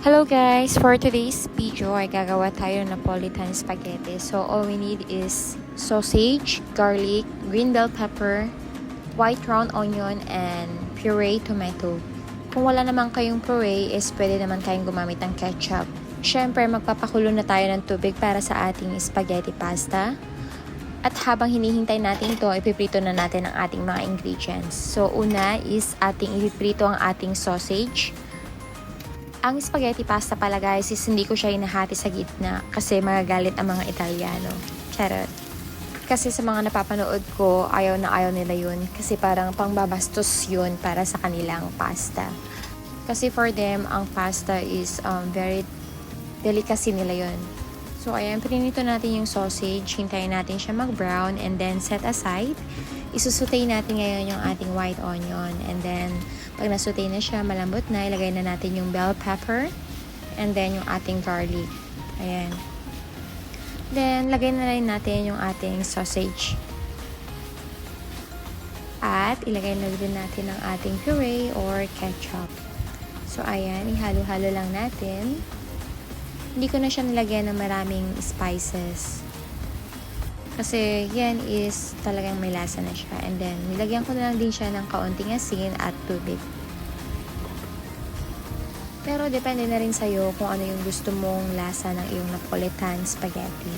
Hello guys! For today's video ay gagawa tayo ng Napolitan spaghetti. So all we need is sausage, garlic, green bell pepper, white round onion, and puree tomato. Kung wala naman kayong puree is pwede naman kayong gumamit ng ketchup. Siyempre magpapakulo na tayo ng tubig para sa ating spaghetti pasta. At habang hinihintay natin ito, ipiprito na natin ang ating mga ingredients. So una is ating ipiprito ang ating sausage. Ang spaghetti pasta pala guys is hindi ko siya hinahati sa gitna kasi magagalit ang mga Italiano. Charot. Kasi sa mga napapanood ko, ayaw na ayaw nila yun kasi parang pangbabastos yun para sa kanilang pasta. Kasi for them, ang pasta is very delicacy nila yun. So ayan, pinito natin yung sausage, hintayin natin siya mag-brown and then set aside. Isusutay natin ngayon yung ating white onion and then pag nasutay na siya, malambot na, ilagay na natin yung bell pepper and then yung ating garlic. Ayan. Then, lagay na rin natin yung ating sausage. At ilagay na rin natin ang ating puree or ketchup. So, ayan, ihalo-halo lang natin. Hindi ko na siya nilagyan ng maraming spices. Kasi yan is talagang may lasa na siya. And then, nilagyan ko na lang din siya ng kaunting asin at tubig. Pero depende na rin sa'yo kung ano yung gusto mong lasa ng iyong Napolitan spaghetti.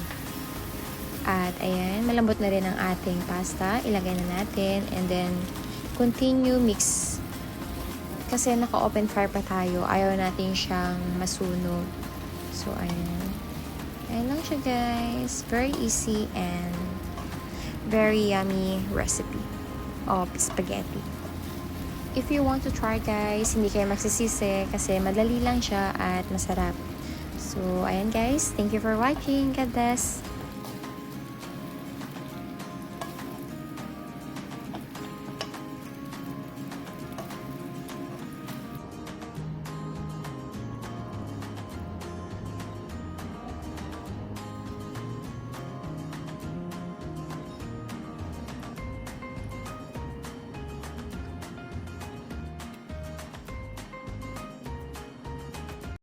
At ayan, malambot na rin ang ating pasta. Ilagay na natin. And then, continue mix. Kasi naka-open fire pa tayo. Ayaw natin siyang masunog. So, ayan. Ayan lang siya guys. Very easy and very yummy recipe of spaghetti. If you want to try guys, hindi kayo magsisisi kasi madali lang siya at masarap. So, ayan guys. Thank you for watching. God bless.